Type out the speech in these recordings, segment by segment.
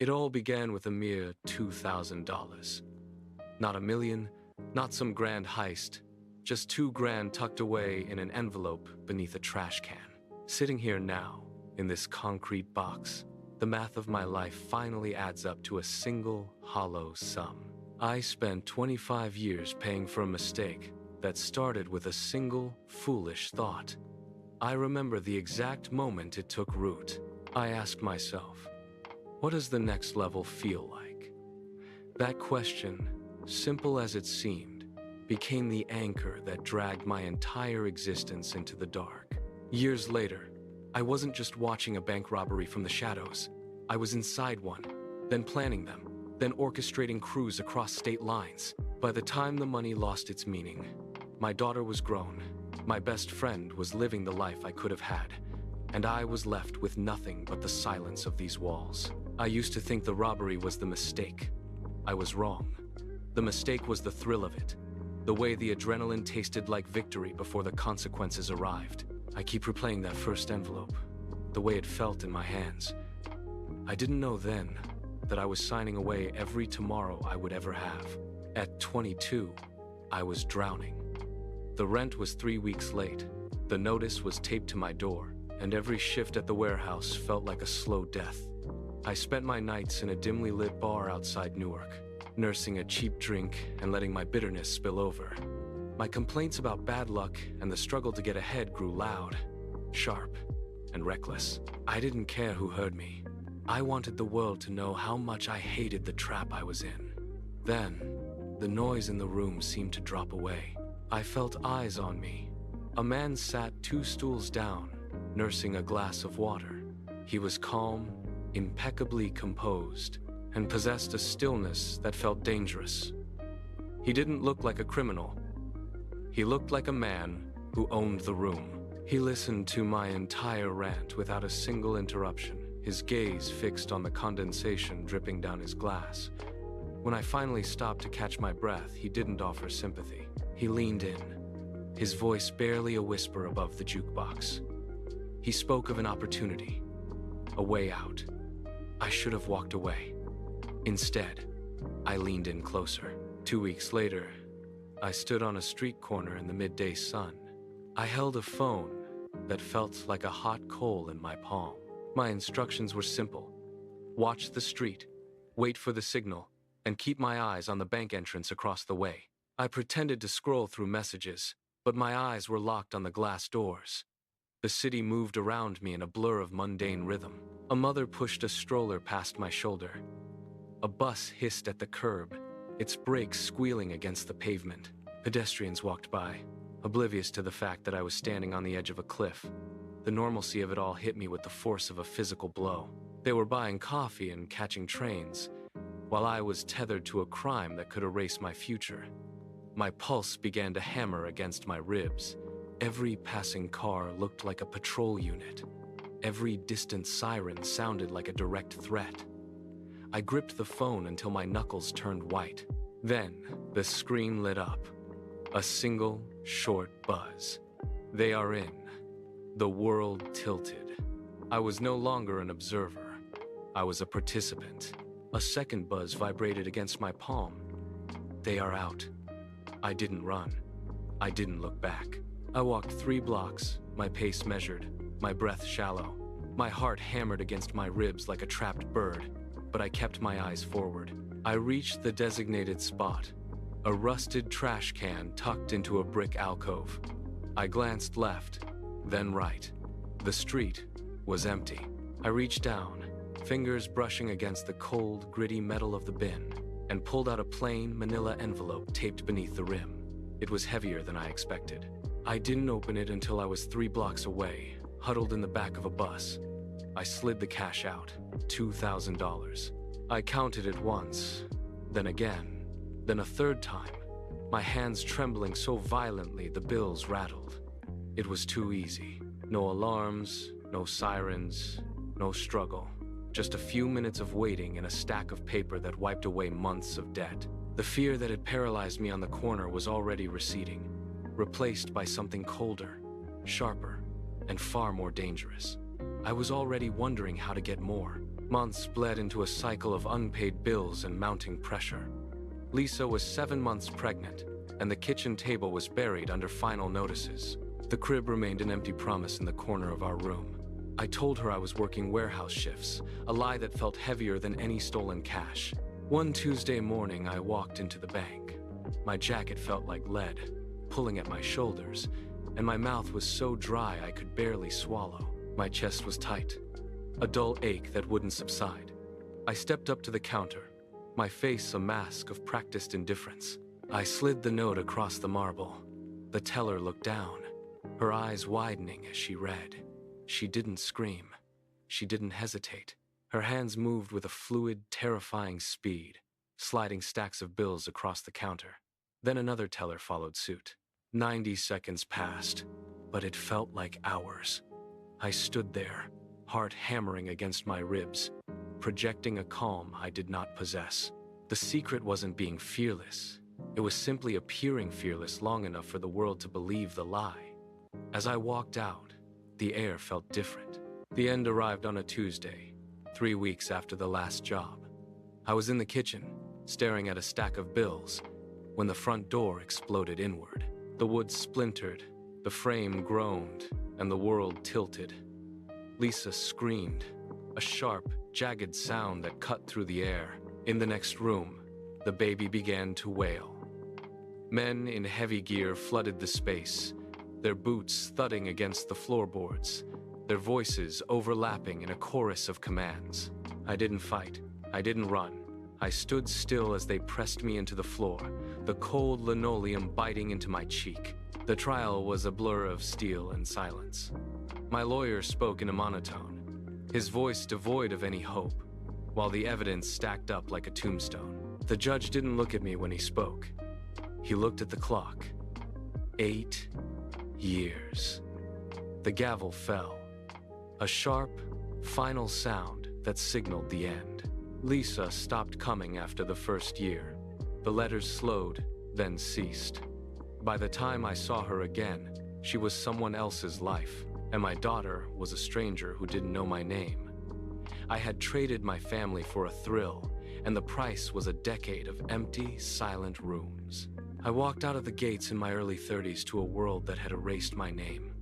It all began with a mere $2,000. Not a million, not some grand heist, just $2 grand tucked away in an envelope beneath a trash can. Sitting here now, in this concrete box, the math of my life finally adds up to a single, hollow sum. I spent 25 years paying for a mistake that started with a single, foolish thought. I remember the exact moment it took root. I asked myself, what does the next level feel like? That question, simple as it seemed, became the anchor that dragged my entire existence into the dark. Years later, I wasn't just watching a bank robbery from the shadows. I was inside one, then planning them, then orchestrating crews across state lines. By the time the money lost its meaning, my daughter was grown, my best friend was living the life I could have had, and I was left with nothing but the silence of these walls. I used to think the robbery was the mistake. I was wrong. The mistake was the thrill of it, the way the adrenaline tasted like victory before the consequences arrived. I keep replaying that first envelope, the way it felt in my hands. I didn't know then that I was signing away every tomorrow I would ever have. At 22, I was drowning. The rent was 3 weeks late. The notice was taped to my door, and every shift at the warehouse felt like a slow death. I spent my nights in a dimly lit bar outside Newark, nursing a cheap drink and letting my bitterness spill over. My complaints about bad luck and the struggle to get ahead grew loud, sharp, and reckless. I didn't care who heard me. I wanted the world to know how much I hated the trap I was in. Then, the noise in the room seemed to drop away. I felt eyes on me. A man sat 2 stools down, nursing a glass of water. He was calm, impeccably composed, and possessed a stillness that felt dangerous. He didn't look like a criminal. He looked like a man who owned the room. He listened to my entire rant without a single interruption, his gaze fixed on the condensation dripping down his glass. When I finally stopped to catch my breath, he didn't offer sympathy. He leaned in, his voice barely a whisper above the jukebox. He spoke of an opportunity, a way out. I should have walked away. Instead, I leaned in closer. 2 weeks later, I stood on a street corner in the midday sun. I held a phone that felt like a hot coal in my palm. My instructions were simple. Watch the street, wait for the signal, and keep my eyes on the bank entrance across the way. I pretended to scroll through messages, but my eyes were locked on the glass doors. The city moved around me in a blur of mundane rhythm. A mother pushed a stroller past my shoulder. A bus hissed at the curb, its brakes squealing against the pavement. Pedestrians walked by, oblivious to the fact that I was standing on the edge of a cliff. The normalcy of it all hit me with the force of a physical blow. They were buying coffee and catching trains, while I was tethered to a crime that could erase my future. My pulse began to hammer against my ribs. Every passing car looked like a patrol unit. Every distant siren sounded like a direct threat. I gripped the phone until my knuckles turned white. Then, the screen lit up. A single, short buzz. They are in. The world tilted. I was no longer an observer. I was a participant. A second buzz vibrated against my palm. They are out. I didn't run. I didn't look back. I walked 3 blocks, my pace measured, my breath shallow. My heart hammered against my ribs like a trapped bird, but I kept my eyes forward. I reached the designated spot, a rusted trash can tucked into a brick alcove. I glanced left, then right. The street was empty. I reached down, fingers brushing against the cold, gritty metal of the bin, and pulled out a plain manila envelope taped beneath the rim. It was heavier than I expected. I didn't open it until I was 3 blocks away, huddled in the back of a bus. I slid the cash out, $2,000. I counted it once, then again, then a third time, my hands trembling so violently the bills rattled. It was too easy. No alarms, no sirens, no struggle. Just a few minutes of waiting and a stack of paper that wiped away months of debt. The fear that had paralyzed me on the corner was already receding, replaced by something colder, sharper, and far more dangerous. I was already wondering how to get more, Months bled into a cycle of unpaid bills and mounting pressure. Lisa was 7 months pregnant, and the kitchen table was buried under final notices. The crib remained an empty promise in the corner of our room. I told her I was working warehouse shifts, a lie that felt heavier than any stolen cash. One Tuesday morning, I walked into the bank. My jacket felt like lead, pulling at my shoulders, and my mouth was so dry I could barely swallow. My chest was tight, a dull ache that wouldn't subside. I stepped up to the counter, my face a mask of practiced indifference. I slid the note across the marble. The teller looked down, her eyes widening as she read. She didn't scream. She didn't hesitate. Her hands moved with a fluid, terrifying speed, sliding stacks of bills across the counter. Then another teller followed suit. 90 seconds passed, but it felt like hours. I stood there, heart hammering against my ribs, projecting a calm I did not possess. The secret wasn't being fearless. It was simply appearing fearless long enough for the world to believe the lie. As I walked out, the air felt different. The end arrived on a Tuesday, 3 weeks after the last job. I was in the kitchen, staring at a stack of bills, when the front door exploded inward. The wood splintered, the frame groaned, and the world tilted. Lisa screamed, a sharp, jagged sound that cut through the air. In the next room, the baby began to wail. Men in heavy gear flooded the space, their boots thudding against the floorboards, their voices overlapping in a chorus of commands. I didn't fight. I didn't run. I stood still as they pressed me into the floor, the cold linoleum biting into my cheek. The trial was a blur of steel and silence. My lawyer spoke in a monotone, his voice devoid of any hope, while the evidence stacked up like a tombstone. The judge didn't look at me when he spoke. He looked at the clock. 8 years. The gavel fell. A sharp, final sound that signaled the end. Lisa stopped coming after the first year. The letters slowed, then ceased. By the time I saw her again, she was someone else's life, and my daughter was a stranger who didn't know my name. I had traded my family for a thrill, and the price was a decade of empty, silent rooms. I walked out of the gates in my early 30s to a world that had erased my name.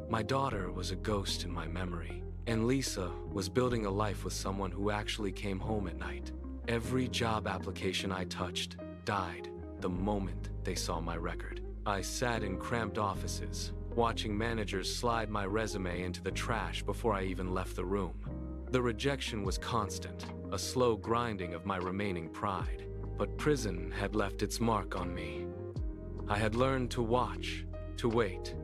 My daughter was a ghost in my memory, and Lisa was building a life with someone who actually came home at night. Every job application I touched died the moment they saw my record. I sat in cramped offices, watching managers slide my resume into the trash before I even left the room. The rejection was constant, a slow grinding of my remaining pride. But prison had left its mark on me. I had learned to watch, to wait,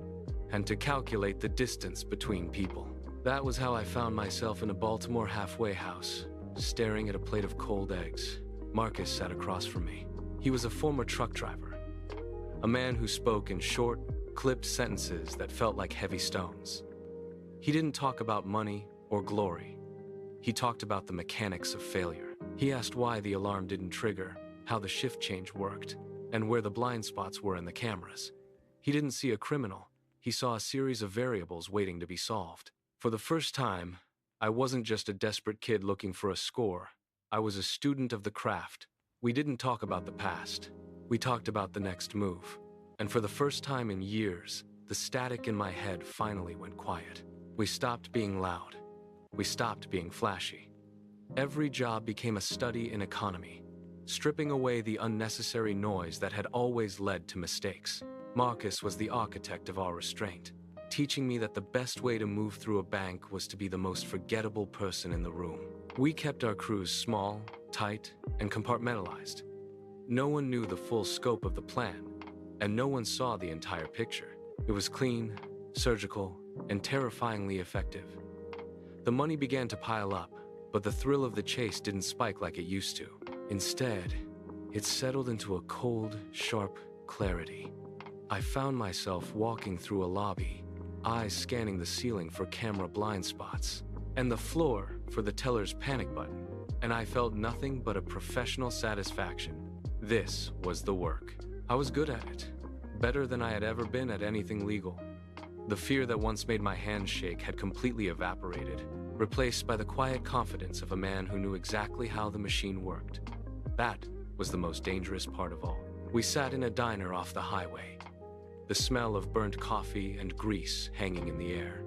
and to calculate the distance between people. That was how I found myself in a Baltimore halfway house, staring at a plate of cold eggs. Marcus sat across from me. He was a former truck driver, a man who spoke in short, clipped sentences that felt like heavy stones. He didn't talk about money or glory. He talked about the mechanics of failure. He asked why the alarm didn't trigger, how the shift change worked, and where the blind spots were in the cameras. He didn't see a criminal. He saw a series of variables waiting to be solved. For the first time, I wasn't just a desperate kid looking for a score. I was a student of the craft. We didn't talk about the past. We talked about the next move. And for the first time in years, the static in my head finally went quiet. We stopped being loud. We stopped being flashy. Every job became a study in economy, stripping away the unnecessary noise that had always led to mistakes. Marcus was the architect of our restraint, teaching me that the best way to move through a bank was to be the most forgettable person in the room. We kept our crews small, tight, and compartmentalized. No one knew the full scope of the plan, and no one saw the entire picture. It was clean, surgical, and terrifyingly effective. The money began to pile up, but the thrill of the chase didn't spike like it used to. Instead, it settled into a cold, sharp clarity. I found myself walking through a lobby, eyes scanning the ceiling for camera blind spots, and the floor for the teller's panic button, and I felt nothing but a professional satisfaction. This was the work. I was good at it, better than I had ever been at anything legal. The fear that once made my hands shake had completely evaporated. replaced by the quiet confidence of a man who knew exactly how the machine worked. That was the most dangerous part of all. We sat in a diner off the highway, the smell of burnt coffee and grease hanging in the air.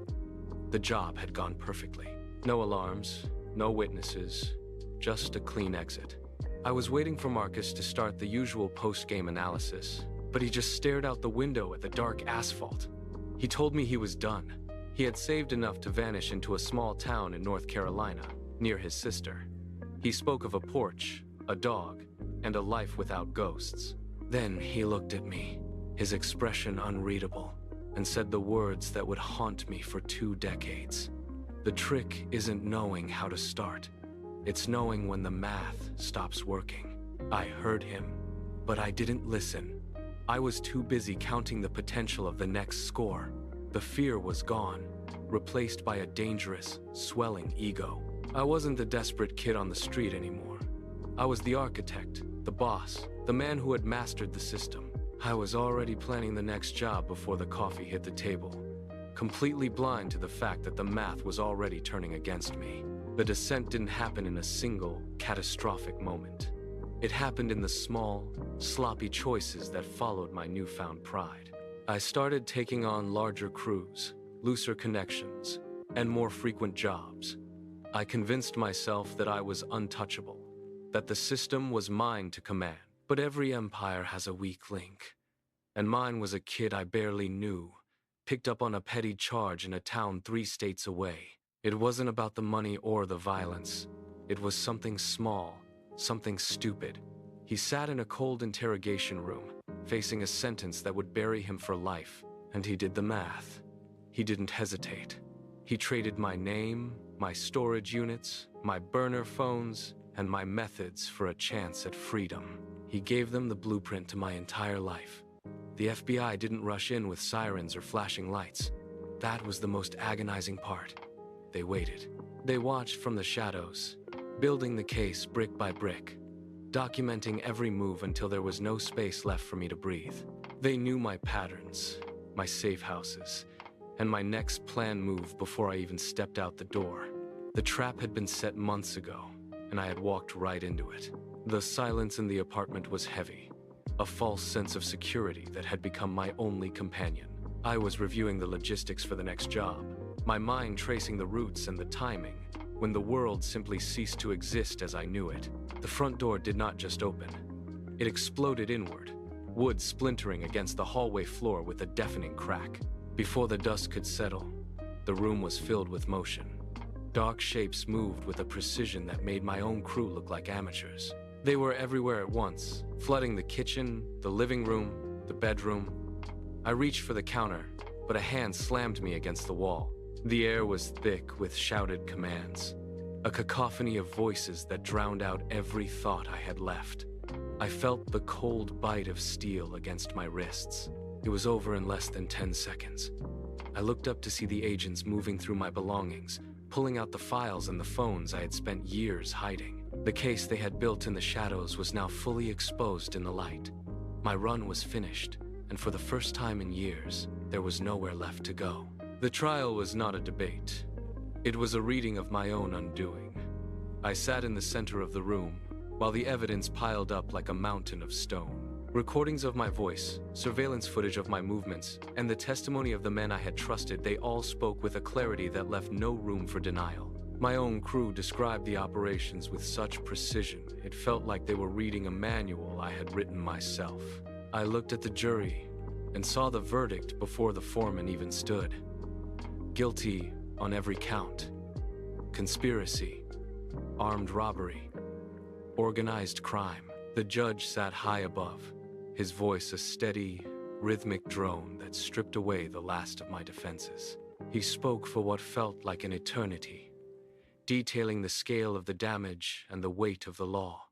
The job had gone perfectly. No alarms, no witnesses, just a clean exit. I was waiting for Marcus to start the usual post-game analysis, but he just stared out the window at the dark asphalt. He told me he was done. He had saved enough to vanish into a small town in North Carolina, near his sister. He spoke of a porch, a dog, and a life without ghosts. Then he looked at me, his expression unreadable, and said the words that would haunt me for 2 decades. The trick isn't knowing how to start. It's knowing when the math stops working. I heard him, but I didn't listen. I was too busy counting the potential of the next score. The fear was gone, replaced by a dangerous, swelling ego. I wasn't the desperate kid on the street anymore. I was the architect, the boss, the man who had mastered the system. I was already planning the next job before the coffee hit the table, completely blind to the fact that the math was already turning against me. The descent didn't happen in a single, catastrophic moment. It happened in the small, sloppy choices that followed my newfound pride. I started taking on larger crews, looser connections, and more frequent jobs. I convinced myself that I was untouchable, that the system was mine to command. But every empire has a weak link, and mine was a kid I barely knew, picked up on a petty charge in a town 3 states away. It wasn't about the money or the violence. It was something small, something stupid. He sat in a cold interrogation room, facing a sentence that would bury him for life, and he did the math. He didn't hesitate. He traded my name, my storage units, my burner phones, and my methods for a chance at freedom. He gave them the blueprint to my entire life. The FBI didn't rush in with sirens or flashing lights. That was the most agonizing part. They waited. They watched from the shadows, building the case brick by brick, documenting every move until there was no space left for me to breathe. They knew my patterns, my safe houses, and my next planned move before I even stepped out the door. The trap had been set months ago, and I had walked right into it. The silence in the apartment was heavy, a false sense of security that had become my only companion. I was reviewing the logistics for the next job, my mind tracing the routes and the timing, when the world simply ceased to exist as I knew it. The front door did not just open. It exploded inward, wood splintering against the hallway floor with a deafening crack. Before the dust could settle, the room was filled with motion. Dark shapes moved with a precision that made my own crew look like amateurs. They were everywhere at once, flooding the kitchen, the living room, the bedroom. I reached for the counter, but a hand slammed me against the wall. The air was thick with shouted commands, a cacophony of voices that drowned out every thought I had left. I felt the cold bite of steel against my wrists. It was over in less than 10 seconds. I looked up to see the agents moving through my belongings, pulling out the files and the phones I had spent years hiding. The case they had built in the shadows was now fully exposed in the light. My run was finished, and for the first time in years, there was nowhere left to go. The trial was not a debate. It was a reading of my own undoing. I sat in the center of the room, while the evidence piled up like a mountain of stone. Recordings of my voice, surveillance footage of my movements, and the testimony of the men I had trusted, they all spoke with a clarity that left no room for denial. My own crew described the operations with such precision, it felt like they were reading a manual I had written myself. I looked at the jury and saw the verdict before the foreman even stood. Guilty on every count. Conspiracy, armed robbery, organized crime. The judge sat high above, his voice a steady, rhythmic drone that stripped away the last of my defenses. He spoke for what felt like an eternity, detailing the scale of the damage and the weight of the law.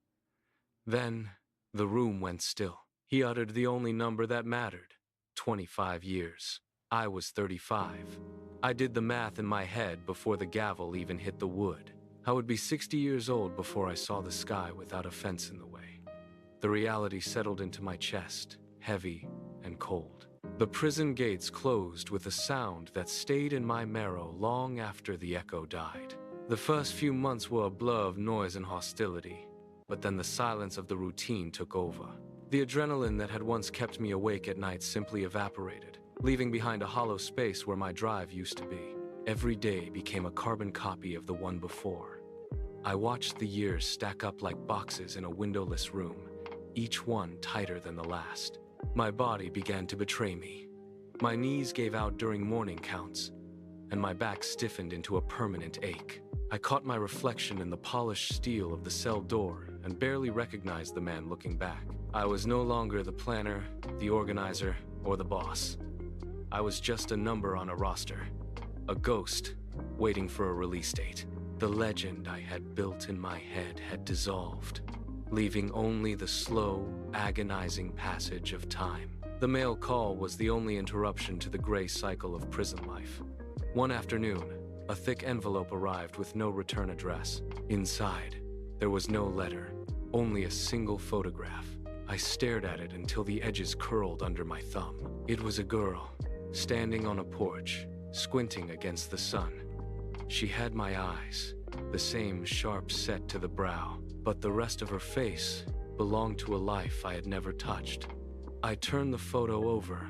Then, the room went still. He uttered the only number that mattered, 25 years. I was 35. I did the math in my head before the gavel even hit the wood. I would be 60 years old before I saw the sky without a fence in the way. The reality settled into my chest, heavy and cold. The prison gates closed with a sound that stayed in my marrow long after the echo died. The first few months were a blur of noise and hostility, but then the silence of the routine took over. The adrenaline that had once kept me awake at night simply evaporated, leaving behind a hollow space where my drive used to be. Every day became a carbon copy of the one before. I watched the years stack up like boxes in a windowless room, each one tighter than the last. My body began to betray me. My knees gave out during morning counts, and my back stiffened into a permanent ache. I caught my reflection in the polished steel of the cell door and barely recognized the man looking back. I was no longer the planner, the organizer, or the boss. I was just a number on a roster, a ghost waiting for a release date. The legend I had built in my head had dissolved, leaving only the slow, agonizing passage of time. The mail call was the only interruption to the gray cycle of prison life. One afternoon, a thick envelope arrived with no return address. Inside, there was no letter, only a single photograph. I stared at it until the edges curled under my thumb. It was a girl, standing on a porch, squinting against the sun. She had my eyes, the same sharp set to the brow, but the rest of her face belonged to a life I had never touched. I turned the photo over,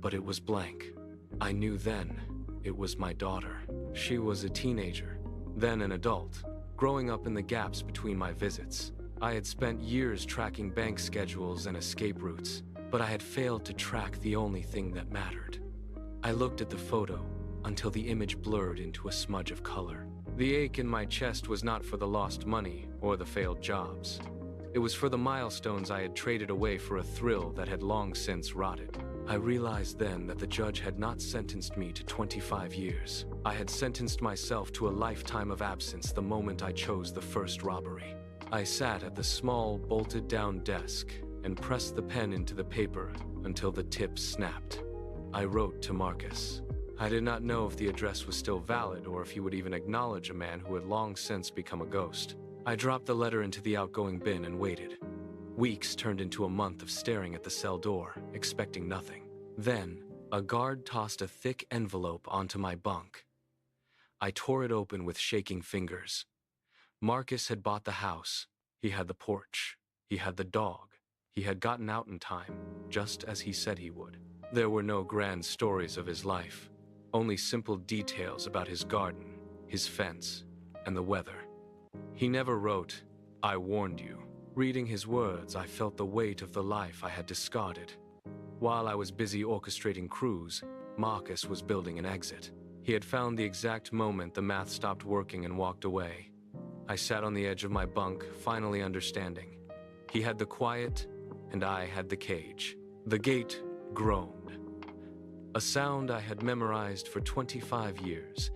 but it was blank. I knew then it was my daughter. She was a teenager, then an adult, growing up in the gaps between my visits. I had spent years tracking bank schedules and escape routes, but I had failed to track the only thing that mattered. I looked at the photo until the image blurred into a smudge of color. The ache in my chest was not for the lost money or the failed jobs. It was for the milestones I had traded away for a thrill that had long since rotted. I realized then that the judge had not sentenced me to 25 years. I had sentenced myself to a lifetime of absence the moment I chose the first robbery. I sat at the small, bolted-down desk and pressed the pen into the paper until the tip snapped. I wrote to Marcus. I did not know if the address was still valid or if he would even acknowledge a man who had long since become a ghost. I dropped the letter into the outgoing bin and waited. Weeks turned into a month of staring at the cell door, expecting nothing. Then, a guard tossed a thick envelope onto my bunk. I tore it open with shaking fingers. Marcus had bought the house. He had the porch. He had the dog. He had gotten out in time, just as he said he would. There were no grand stories of his life, only simple details about his garden, his fence, and the weather. He never wrote, "I warned you." Reading his words, I felt the weight of the life I had discarded. While I was busy orchestrating crews, Marcus was building an exit. He had found the exact moment the math stopped working and walked away. I sat on the edge of my bunk, finally understanding. He had the quiet, and I had the cage. The gate groaned. A sound I had memorized for 25 years,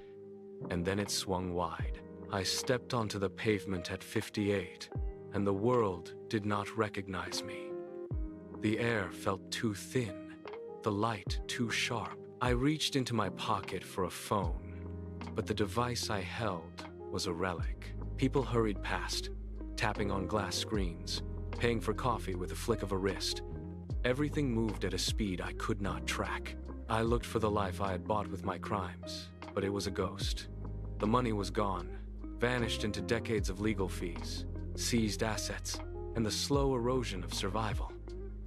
and then it swung wide. I stepped onto the pavement at 58, and the world did not recognize me. The air felt too thin, the light too sharp. I reached into my pocket for a phone, but the device I held was a relic. People hurried past, tapping on glass screens, paying for coffee with a flick of a wrist. Everything moved at a speed I could not track. I looked for the life I had bought with my crimes, but it was a ghost. The money was gone, vanished into decades of legal fees, seized assets, and the slow erosion of survival.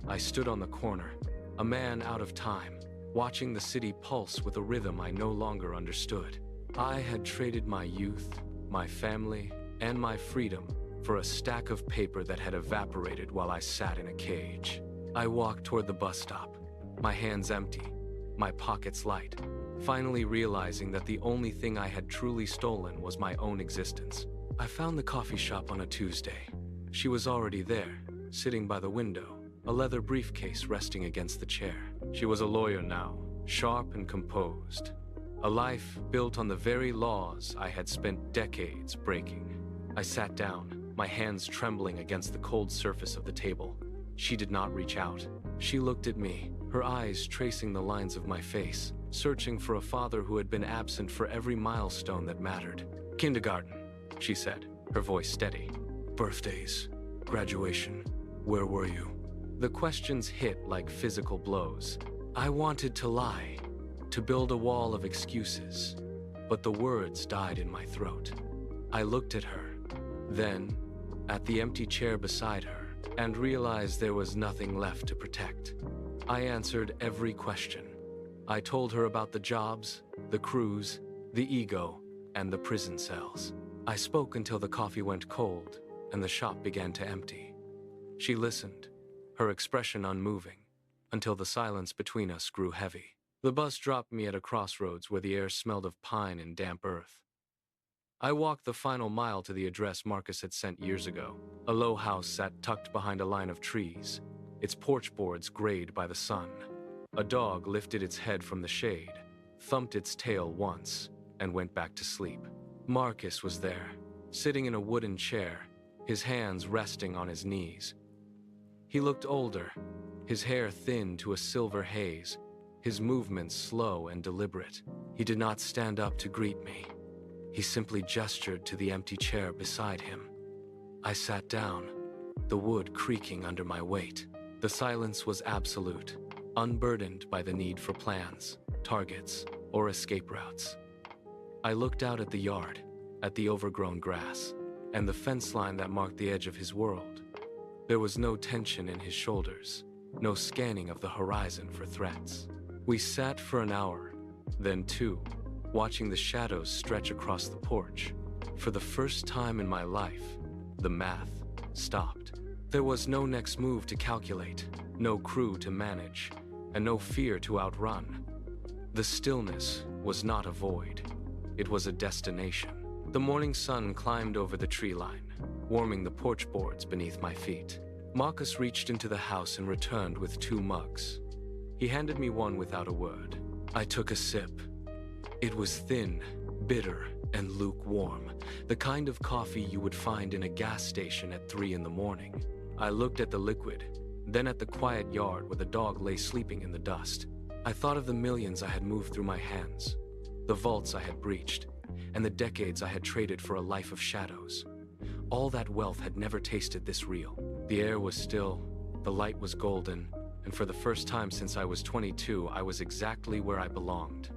I stood on the corner, a man out of time, watching the city pulse with a rhythm I no longer understood. I had traded my youth, my family, and my freedom for a stack of paper that had evaporated while I sat in a cage. I walked toward the bus stop, my hands empty, my pockets light, finally realizing that the only thing I had truly stolen was my own existence. I found the coffee shop on a Tuesday. She was already there, sitting by the window, a leather briefcase resting against the chair. She was a lawyer now, sharp and composed. A life built on the very laws I had spent decades breaking. I sat down, my hands trembling against the cold surface of the table. She did not reach out. She looked at me, her eyes tracing the lines of my face, searching for a father who had been absent for every milestone that mattered. "Kindergarten," she said, her voice steady. "Birthdays, graduation, where were you?" The questions hit like physical blows. I wanted to lie, to build a wall of excuses, but the words died in my throat. I looked at her, then at the empty chair beside her, and realized there was nothing left to protect. I answered every question. I told her about the jobs, the crews, the ego, and the prison cells. I spoke until the coffee went cold and the shop began to empty. She listened, her expression unmoving, until the silence between us grew heavy. The bus dropped me at a crossroads where the air smelled of pine and damp earth. I walked the final mile to the address Marcus had sent years ago. A low house sat tucked behind a line of trees, its porch boards grayed by the sun. A dog lifted its head from the shade, thumped its tail once, and went back to sleep. Marcus was there, sitting in a wooden chair, his hands resting on his knees. He looked older, his hair thin to a silver haze, his movements slow and deliberate. He did not stand up to greet me. He simply gestured to the empty chair beside him. I sat down, the wood creaking under my weight. The silence was absolute, unburdened by the need for plans, targets, or escape routes. I looked out at the yard, at the overgrown grass, and the fence line that marked the edge of his world. There was no tension in his shoulders, no scanning of the horizon for threats. We sat for an hour, then two, watching the shadows stretch across the porch. For the first time in my life, the math stopped. There was no next move to calculate, no crew to manage, and no fear to outrun. The stillness was not a void. It was a destination. The morning sun climbed over the tree line, warming the porch boards beneath my feet. Marcus reached into the house and returned with 2 mugs. He handed me one without a word. I took a sip. It was thin, bitter, and lukewarm, the kind of coffee you would find in a gas station at 3 in the morning. I looked at the liquid, then at the quiet yard where the dog lay sleeping in the dust. I thought of the millions I had moved through my hands, the vaults I had breached, and the decades I had traded for a life of shadows. All that wealth had never tasted this real. The air was still, the light was golden, and for the first time since I was 22, I was exactly where I belonged.